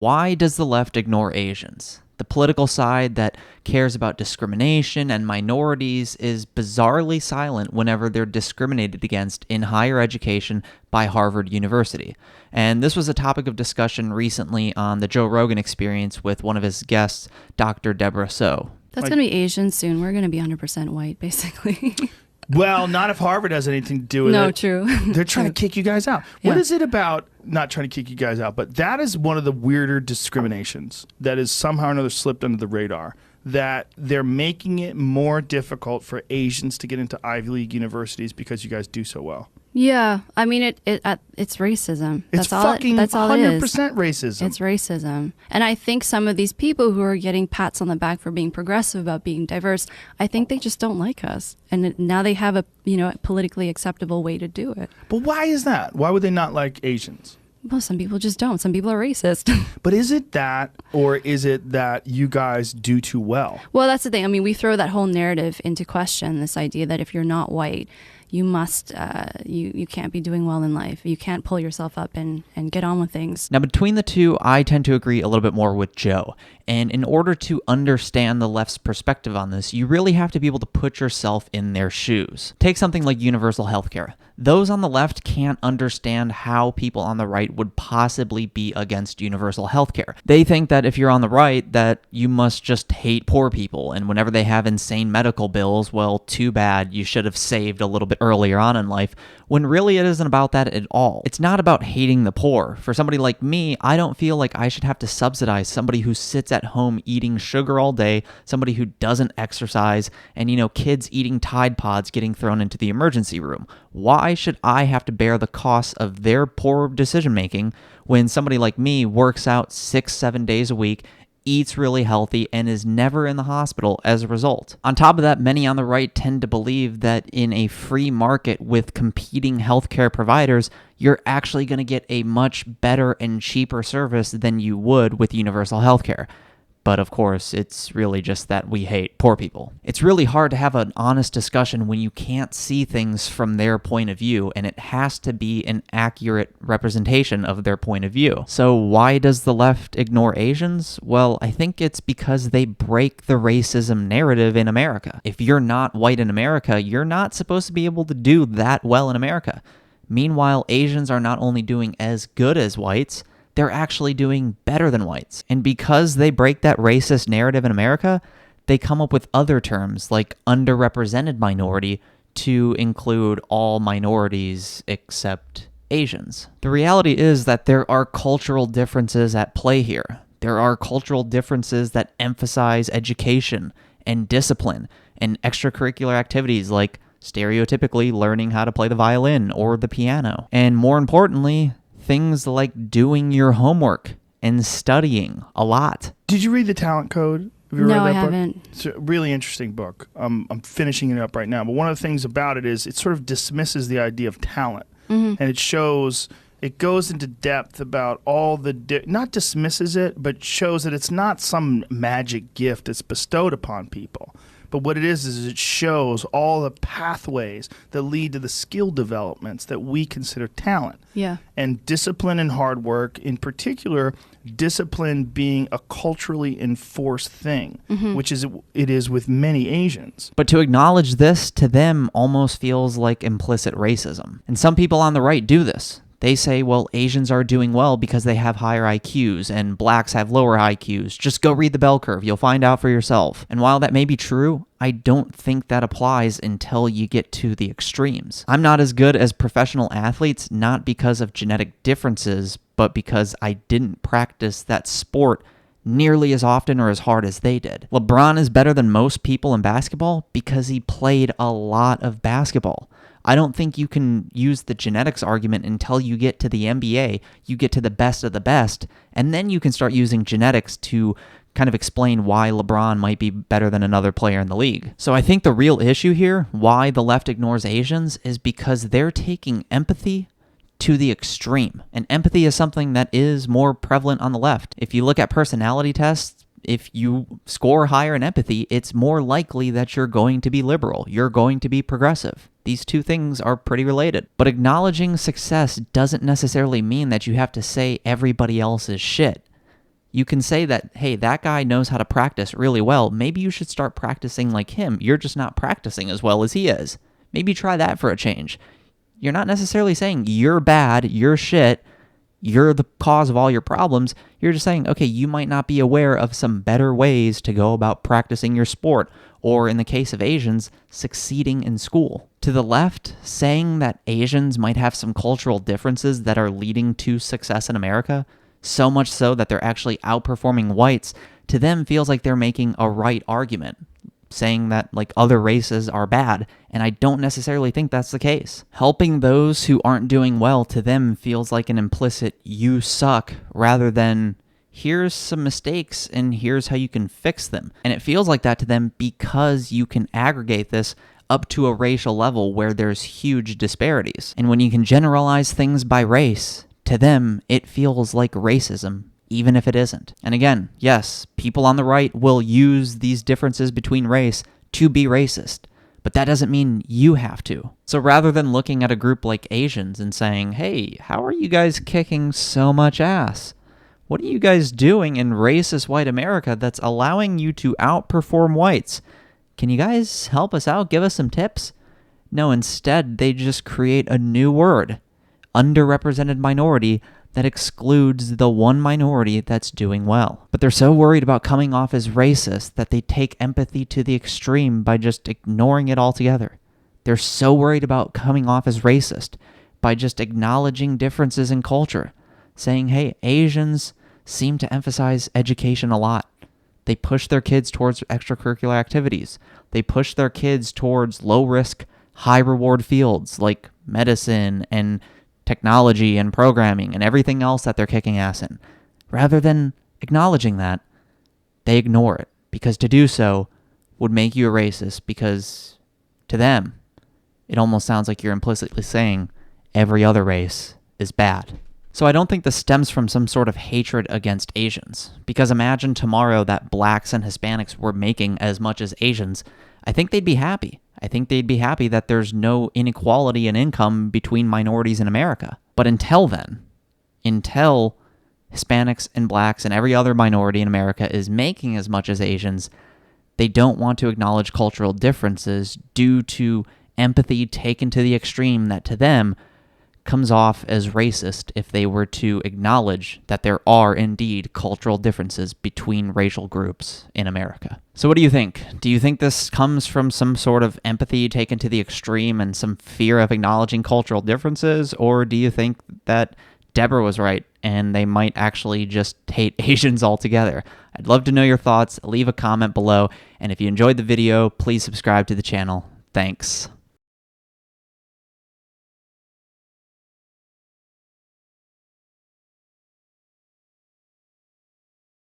Why does the left ignore Asians? The political side that cares about discrimination and minorities is bizarrely silent whenever they're discriminated against in higher education by Harvard University. And this was a topic of discussion recently on the Joe Rogan Experience with one of his guests, Dr. Debrah Soh. That's going to be Asian soon. We're going to be 100% white, basically. Well, not if Harvard has anything to do with it. No, true. They're trying to kick you guys out. Yeah. What is it about not trying to kick you guys out? But that is one of the weirder discriminations that is somehow or another slipped under the radar, that they're making it more difficult for Asians to get into Ivy League universities because you guys do so well. Yeah, I mean, it's racism. That's all 100% racism. It's racism. And I think some of these people who are getting pats on the back for being progressive, about being diverse, I think they just don't like us. And now they have a politically acceptable way to do it. But why is that? Why would they not like Asians? Well, some people just don't. Some people are racist. But is it that, or is it that you guys do too well? Well, that's the thing. I mean, we throw that whole narrative into question, this idea that if you're not white, you must, you can't be doing well in life. You can't pull yourself up and get on with things. Now, between the two, I tend to agree a little bit more with Joe. And in order to understand the left's perspective on this, you really have to be able to put yourself in their shoes. Take something like universal healthcare. Those on the left can't understand how people on the right would possibly be against universal healthcare. They think that if you're on the right, that you must just hate poor people, and whenever they have insane medical bills, well, too bad, you should have saved a little bit earlier on in life, when really it isn't about that at all. It's not about hating the poor. For somebody like me, I don't feel like I should have to subsidize somebody who sits at home eating sugar all day, somebody who doesn't exercise, and kids eating Tide Pods getting thrown into the emergency room. Why should I have to bear the costs of their poor decision making when somebody like me works out 6-7 days a week, eats really healthy, and is never in the hospital as a result? On top of that, many on the right tend to believe that in a free market with competing healthcare providers, you're actually going to get a much better and cheaper service than you would with universal healthcare. But of course, it's really just that we hate poor people. It's really hard to have an honest discussion when you can't see things from their point of view, and it has to be an accurate representation of their point of view. So why does the left ignore Asians? Well, I think it's because they break the racism narrative in America. If you're not white in America, you're not supposed to be able to do that well in America. Meanwhile, Asians are not only doing as good as whites, they're actually doing better than whites. And because they break that racist narrative in America, they come up with other terms like underrepresented minority to include all minorities except Asians. The reality is that there are cultural differences at play here. There are cultural differences that emphasize education and discipline and extracurricular activities like stereotypically learning how to play the violin or the piano. And more importantly, things like doing your homework and studying a lot. Did you read The Talent Code? Have you No, read that I book? haven't. It's a really interesting book. I'm finishing it up right now. But one of the things about it is it sort of dismisses the idea of talent. Mm-hmm. And it goes into depth about all the, not dismisses it, but shows that it's not some magic gift that's bestowed upon people. But what it is it shows all the pathways that lead to the skill developments that we consider talent. Yeah. And discipline and hard work, in particular, discipline being a culturally enforced thing, which it is with many Asians. But to acknowledge this to them almost feels like implicit racism. And some people on the right do this. They say, well, Asians are doing well because they have higher IQs and blacks have lower IQs. Just go read the bell curve. You'll find out for yourself. And while that may be true, I don't think that applies until you get to the extremes. I'm not as good as professional athletes, not because of genetic differences, but because I didn't practice that sport nearly as often or as hard as they did. LeBron is better than most people in basketball because he played a lot of basketball. I don't think you can use the genetics argument until you get to the NBA, you get to the best of the best, and then you can start using genetics to kind of explain why LeBron might be better than another player in the league. So I think the real issue here, why the left ignores Asians, is because they're taking empathy to the extreme. And empathy is something that is more prevalent on the left. If you look at personality tests, if you score higher in empathy, it's more likely that you're going to be liberal, you're going to be progressive. These two things are pretty related. But acknowledging success doesn't necessarily mean that you have to say everybody else is shit. You can say that, hey, that guy knows how to practice really well. Maybe you should start practicing like him. You're just not practicing as well as he is. Maybe try that for a change. You're not necessarily saying you're bad, you're shit, you're the cause of all your problems. You're just saying, okay, you might not be aware of some better ways to go about practicing your sport, or in the case of Asians, succeeding in school. To the left, saying that Asians might have some cultural differences that are leading to success in America, so much so that they're actually outperforming whites, to them feels like they're making a right argument, saying that like other races are bad, and I don't necessarily think that's the case. Helping those who aren't doing well to them feels like an implicit you suck rather than here's some mistakes and here's how you can fix them. And it feels like that to them because you can aggregate this up to a racial level where there's huge disparities. And when you can generalize things by race, to them it feels like racism, even if it isn't. And again, yes, people on the right will use these differences between race to be racist, but that doesn't mean you have to. So rather than looking at a group like Asians and saying, hey, how are you guys kicking so much ass? What are you guys doing in racist white America that's allowing you to outperform whites? Can you guys help us out? Give us some tips? No, instead, they just create a new word, underrepresented minority, that excludes the one minority that's doing well. But they're so worried about coming off as racist that they take empathy to the extreme by just ignoring it altogether. They're so worried about coming off as racist by just acknowledging differences in culture, saying, hey, Asians seem to emphasize education a lot. They push their kids towards extracurricular activities. They push their kids towards low-risk, high-reward fields like medicine and technology and programming and everything else that they're kicking ass in. Rather than acknowledging that, they ignore it, because to do so would make you a racist, because to them, it almost sounds like you're implicitly saying every other race is bad. So I don't think this stems from some sort of hatred against Asians, because imagine tomorrow that blacks and Hispanics were making as much as Asians. I think they'd be happy. I think they'd be happy that there's no inequality in income between minorities in America. But until then, until Hispanics and blacks and every other minority in America is making as much as Asians, they don't want to acknowledge cultural differences due to empathy taken to the extreme that to them comes off as racist if they were to acknowledge that there are indeed cultural differences between racial groups in America. So what do you think? Do you think this comes from some sort of empathy taken to the extreme and some fear of acknowledging cultural differences? Or do you think that Debrah was right and they might actually just hate Asians altogether? I'd love to know your thoughts. Leave a comment below. And if you enjoyed the video, please subscribe to the channel. Thanks.